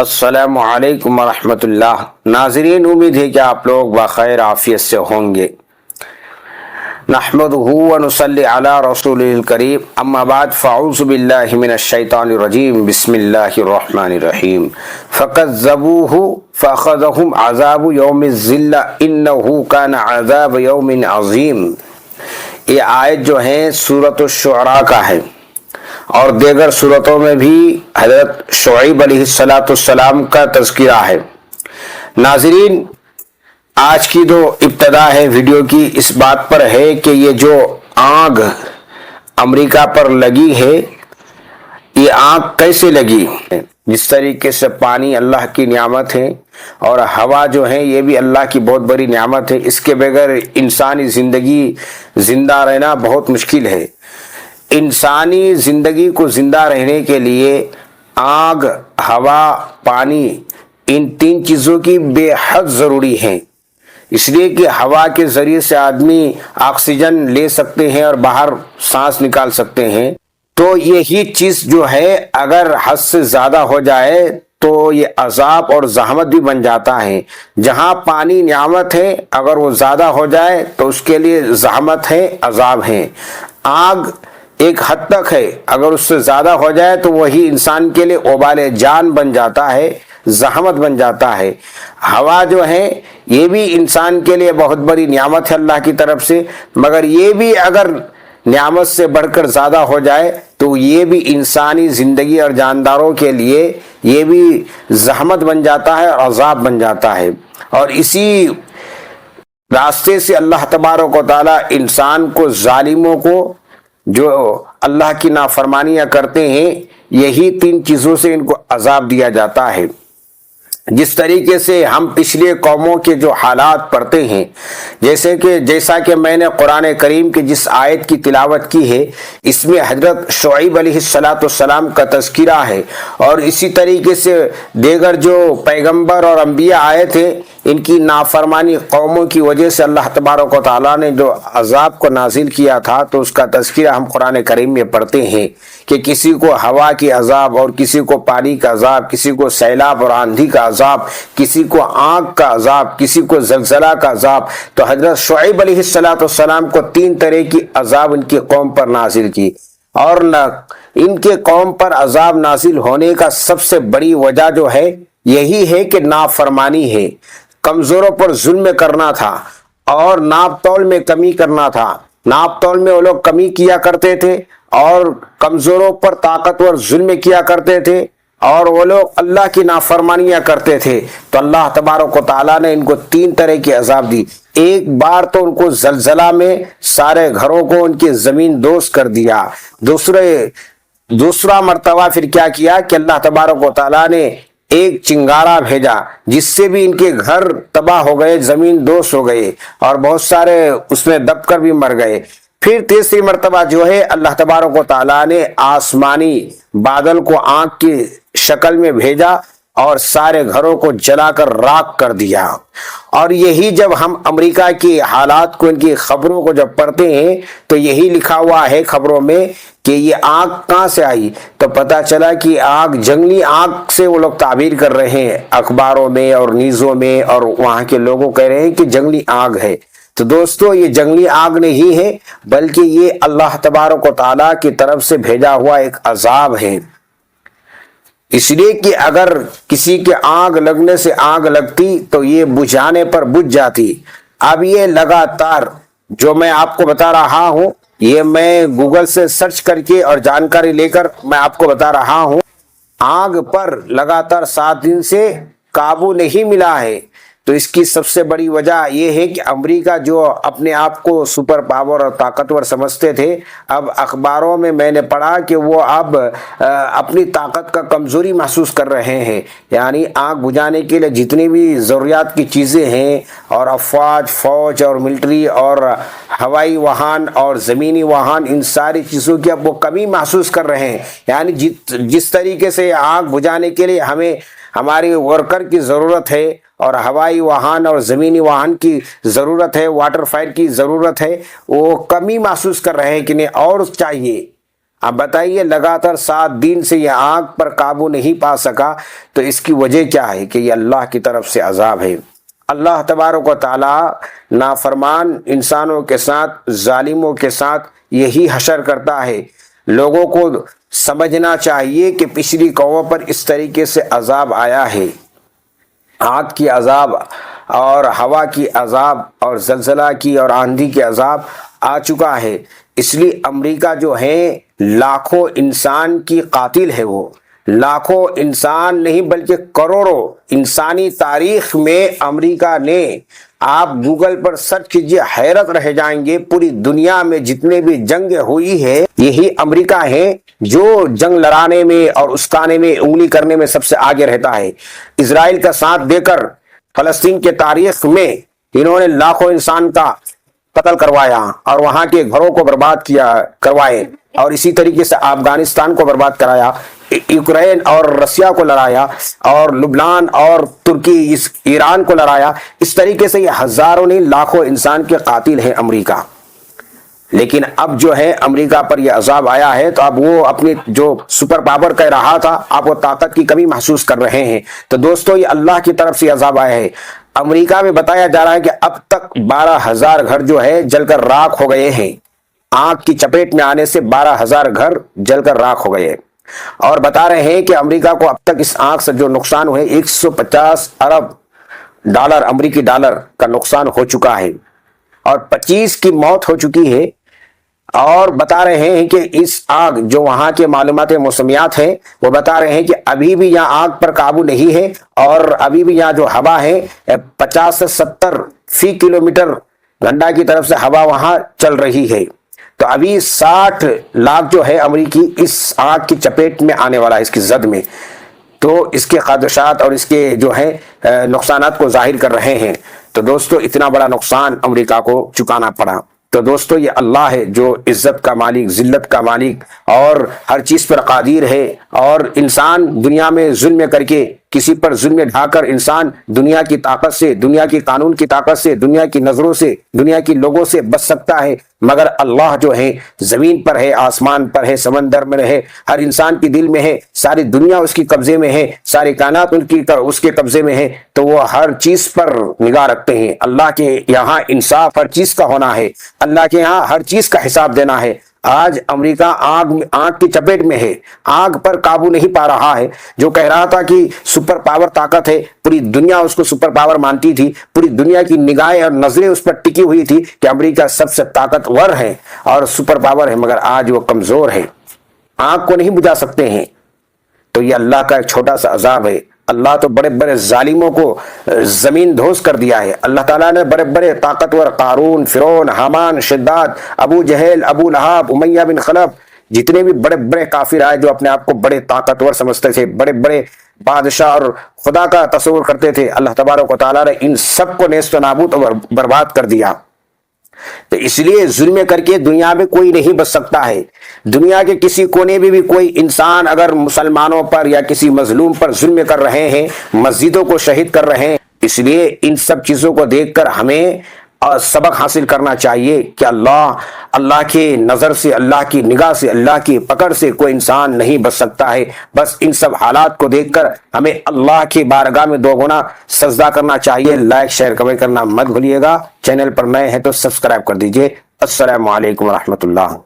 السلام علیکم ورحمۃ اللہ۔ ناظرین، امید ہے کہ آپ لوگ بخیر عافیت سے ہوں گے۔ نحمدہ ونصلی علی رسولہ الکریم، اما بعد فاعوذ باللہ من الشیطان الرجیم، بسم اللہ الرحمن الرحیم۔ فکذبوہ فاخذہم عذاب یوم الذلہ انہ کان عذاب یوم عظیم۔ یہ آیت جو ہے سورۃ الشعراء کا ہے، اور دیگر صورتوں میں بھی حضرت شعیب علیہ السلام کا تذکرہ ہے۔ ناظرین، آج کی جو ابتدا ہے ویڈیو کی اس بات پر ہے کہ یہ جو آگ امریکہ پر لگی ہے، یہ آگ کیسے لگی؟ جس طریقے سے پانی اللہ کی نعمت ہے اور ہوا جو ہے یہ بھی اللہ کی بہت بڑی نعمت ہے، اس کے بغیر انسانی زندگی زندہ رہنا بہت مشکل ہے۔ انسانی زندگی کو زندہ رہنے کے لیے آگ، ہوا، پانی، ان تین چیزوں کی بے حد ضروری ہے، اس لیے کہ ہوا کے ذریعے سے آدمی آکسیجن لے سکتے ہیں اور باہر سانس نکال سکتے ہیں۔ تو یہی چیز جو ہے اگر حد سے زیادہ ہو جائے تو یہ عذاب اور زحمت بھی بن جاتا ہے۔ جہاں پانی نعمت ہے، اگر وہ زیادہ ہو جائے تو اس کے لیے زحمت ہے، عذاب ہے۔ آگ ایک حد تک ہے، اگر اس سے زیادہ ہو جائے تو وہی انسان کے لیے وبال جان بن جاتا ہے، زحمت بن جاتا ہے۔ ہوا جو ہے یہ بھی انسان کے لیے بہت بڑی نعمت ہے اللہ کی طرف سے، مگر یہ بھی اگر نعمت سے بڑھ کر زیادہ ہو جائے تو یہ بھی انسانی زندگی اور جانداروں کے لیے یہ بھی زحمت بن جاتا ہے اور عذاب بن جاتا ہے۔ اور اسی راستے سے اللہ تبارک و تعالی انسان کو، ظالموں کو جو اللہ کی نافرمانیاں کرتے ہیں، یہی تین چیزوں سے ان کو عذاب دیا جاتا ہے۔ جس طریقے سے ہم پچھلے قوموں کے جو حالات پڑھتے ہیں، جیسا کہ میں نے قرآن کریم کی جس آیت کی تلاوت کی ہے، اس میں حضرت شعیب علیہ السلام کا تذکرہ ہے، اور اسی طریقے سے دیگر جو پیغمبر اور انبیاء آئے تھے، ان کی نافرمانی قوموں کی وجہ سے اللہ تبارک و تعالیٰ نے جو عذاب کو نازل کیا تھا، تو اس کا تذکرہ ہم قرآن کریم میں پڑھتے ہیں کہ کسی کو ہوا کی عذاب، اور کسی کو پانی کا عذاب، کسی کو سیلاب اور آندھی کا عذاب، کسی کو آگ کا عذاب، کسی کو زلزلہ کا عذاب۔ تو حضرت شعیب علیہ السلام کو تین طرح کی عذاب ان کی قوم پر نازل کی، اور ان کے قوم پر عذاب نازل ہونے کا سب سے بڑی وجہ جو ہے یہی ہے کہ نافرمانی ہے، کمزوروں پر ظلم کرنا تھا، اور ناپ تول میں کمی کرنا تھا۔ ناپ تول میں وہ لوگ کمی کیا کرتے تھے، اور کمزوروں پر طاقتور ظلم کیا کرتے تھے، اور وہ لوگ اللہ کی نافرمانیاں کرتے تھے۔ تو اللہ تبارک و تعالیٰ نے ان کو تین طرح کی عذاب دی۔ ایک بار تو ان کو زلزلہ میں سارے گھروں کو ان کی زمین دوز کر دیا۔ دوسرا مرتبہ پھر کیا کیا کہ اللہ تبارک و تعالیٰ نے ایک چنگارا بھیجا، جس سے بھی ان کے گھر تباہ ہو گئے، زمین دوز ہو گئے، اور بہت سارے اس میں دب کر بھی مر گئے۔ پھر تیسری مرتبہ جو ہے اللہ تبارک و تعالیٰ نے آسمانی بادل کو آنکھ کی شکل میں بھیجا، اور سارے گھروں کو جلا کر راکھ کر دیا۔ اور یہی جب ہم امریکہ کی حالات کو، ان کی خبروں کو جب پڑھتے ہیں، تو یہی لکھا ہوا ہے خبروں میں کہ یہ آگ کہاں سے آئی، تو پتہ چلا کہ آگ جنگلی آگ سے وہ لوگ تعبیر کر رہے ہیں اخباروں میں اور نیوزوں میں، اور وہاں کے لوگوں کہہ رہے ہیں کہ جنگلی آگ ہے۔ تو دوستو، یہ جنگلی آگ نہیں ہے، بلکہ یہ اللہ تبارک و تعالیٰ کی طرف سے بھیجا ہوا ایک عذاب ہے۔ اس لیے کہ اگر کسی کے آگ لگنے سے آگ لگتی تو یہ بجھانے پر بجھ جاتی۔ اب یہ لگاتار جو میں آپ کو بتا رہا ہوں، یہ میں گوگل سے سرچ کر کے اور جانکاری لے کر میں آپ کو بتا رہا ہوں۔ آگ پر لگاتار 7 دن سے قابو نہیں ملا ہے۔ تو اس کی سب سے بڑی وجہ یہ ہے کہ امریکہ جو اپنے آپ کو سپر پاور اور طاقتور سمجھتے تھے، اب اخباروں میں نے پڑھا کہ وہ اب اپنی طاقت کا کمزوری محسوس کر رہے ہیں۔ یعنی آگ بجھانے کے لیے جتنی بھی ضروریات کی چیزیں ہیں، اور افواج، فوج اور ملٹری اور ہوائی واہن اور زمینی واہن، ان ساری چیزوں کی اب وہ کمی محسوس کر رہے ہیں۔ یعنی جس طریقے سے آگ بجھانے کے لیے ہمیں ہماری ورکر کی ضرورت ہے، اور ہوائی واہن اور زمینی واہن کی ضرورت ہے، واٹر فائر کی ضرورت ہے، وہ کمی محسوس کر رہے ہیں کہ نہیں اور چاہیے۔ اب بتائیے لگاتار 7 دن سے یہ آنکھ پر قابو نہیں پا سکا، تو اس کی وجہ کیا ہے؟ کہ یہ اللہ کی طرف سے عذاب ہے۔ اللہ تبارک و تعالی نافرمان انسانوں کے ساتھ، ظالموں کے ساتھ یہی حشر کرتا ہے۔ لوگوں کو سمجھنا چاہیے کہ پچھلی قوموں پر اس طریقے سے عذاب آیا ہے، آگ کی عذاب اور ہوا کی عذاب اور زلزلہ کی اور آندھی کے عذاب آ چکا ہے۔ اس لیے امریکہ جو ہے لاکھوں انسان کی قاتل ہے، وہ لاکھوں انسان نہیں بلکہ کروڑوں انسانی تاریخ میں امریکہ نے، آپ گوگل پر سرچ کیجئے حیرت رہ جائیں گے، پوری دنیا میں جتنے بھی جنگ ہوئی ہے یہی امریکہ ہے جو جنگ لڑانے میں اور اسکانے میں، انگلی کرنے میں سب سے آگے رہتا ہے۔ اسرائیل کا ساتھ دے کر فلسطین کے تاریخ میں انہوں نے لاکھوں انسان کا قتل کروایا اور وہاں کے گھروں کو برباد کروائے، اور اسی طریقے سے افغانستان کو برباد کرایا، یوکرین اور رسیا کو لڑایا، اور لبنان اور ترکی ایران کو لڑایا۔ اس طریقے سے یہ ہزاروں نہیں لاکھوں انسان کے قاتل ہے امریکہ۔ لیکن اب جو ہے امریکہ پر یہ عذاب آیا ہے، تو اب وہ اپنی جو سپر پاور کہہ رہا تھا، آپ وہ طاقت کی کمی محسوس کر رہے ہیں۔ تو دوستو یہ اللہ کی طرف سے عذاب آیا ہے۔ امریکہ میں بتایا جا رہا ہے کہ اب تک 12,000 گھر جو ہے جل کر راکھ ہو گئے ہیں، آگ کی چپیٹ میں آنے سے 12,000 گھر جل کر راکھ ہو گئے، اور بتا رہے ہیں کہ امریکہ کو اب تک اس آگ سے جو نقصان ہوئے 150 ارب ڈالر، امریکی ڈالر کا نقصان ہو چکا ہے، اور 25 کی موت ہو چکی ہے۔ اور بتا رہے ہیں کہ اس آگ جو وہاں کے معلومات موسمیات ہیں وہ بتا رہے ہیں کہ ابھی بھی یہاں آگ پر قابو نہیں ہے، اور ابھی بھی یہاں جو ہوا ہے 50 سے 70 فی کلومیٹر گھنٹہ کی طرف سے ہوا وہاں چل رہی ہے۔ تو ابھی 60 لاکھ جو ہے امریکی اس آگ کی چپیٹ میں آنے والا ہے، اس کی زد میں۔ تو اس کے خدشات اور اس کے جو ہے نقصانات کو ظاہر کر رہے ہیں۔ تو دوستو اتنا بڑا نقصان امریکہ کو چکانا پڑا۔ تو دوستو یہ اللہ ہے جو عزت کا مالک، ذلت کا مالک اور ہر چیز پر قادر ہے، اور انسان دنیا میں ظلم کر کے، کسی پر ظلم ڈھا کر انسان دنیا کی طاقت سے، دنیا کی قانون کی طاقت سے، دنیا کی نظروں سے، دنیا کی لوگوں سے بچ سکتا ہے، مگر اللہ جو ہے زمین پر ہے، آسمان پر ہے، سمندر میں ہے، ہر انسان کی دل میں ہے، ساری دنیا اس کی قبضے میں ہے، ساری کائنات اس کے قبضے میں ہے، تو وہ ہر چیز پر نگاہ رکھتے ہیں۔ اللہ کے یہاں انصاف ہر چیز کا ہونا ہے، اللہ کے یہاں ہر چیز کا حساب دینا ہے۔ آج امریکہ آگ کی چپیٹ میں ہے، آگ پر قابو نہیں پا رہا ہے۔ جو کہہ رہا تھا کہ سپر پاور طاقت ہے، پوری دنیا اس کو سپر پاور مانتی تھی، پوری دنیا کی نگاہیں اور نظریں اس پر ٹکی ہوئی تھی کہ امریکہ سب سے طاقتور ہے اور سپر پاور ہے، مگر آج وہ کمزور ہے، آگ کو نہیں بجھا سکتے ہیں۔ تو یہ اللہ کا ایک چھوٹا سا عذاب ہے۔ اللہ تو بڑے بڑے ظالموں کو زمین دھوس کر دیا ہے۔ اللہ تعالیٰ نے بڑے بڑے طاقتور قارون، فرعون، حامان، شداد، ابو جہل، ابو لہب، امیہ بن خلف، جتنے بھی بڑے بڑے کافر آئے جو اپنے آپ کو بڑے طاقتور سمجھتے تھے، بڑے بڑے بادشاہ اور خدا کا تصور کرتے تھے، اللہ تبارک و تعالیٰ نے ان سب کو نیست و نابود اور برباد کر دیا۔ تو اس لیے ظلم کر کے دنیا میں کوئی نہیں بچ سکتا ہے۔ دنیا کے کسی کونے میں بھی کوئی انسان اگر مسلمانوں پر یا کسی مظلوم پر ظلم کر رہے ہیں، مسجدوں کو شہید کر رہے ہیں، اس لیے ان سب چیزوں کو دیکھ کر ہمیں سبق حاصل کرنا چاہیے کہ اللہ کی نظر سے، اللہ کی نگاہ سے، اللہ کی پکڑ سے کوئی انسان نہیں بچ سکتا ہے۔ بس ان سب حالات کو دیکھ کر ہمیں اللہ کی بارگاہ میں 2 گنا سجدہ کرنا چاہیے۔ لائک، شیئر، کمنٹ کرنا مت بھولیے گا۔ چینل پر نئے ہیں تو سبسکرائب کر دیجئے۔ السلام علیکم ورحمۃ اللہ۔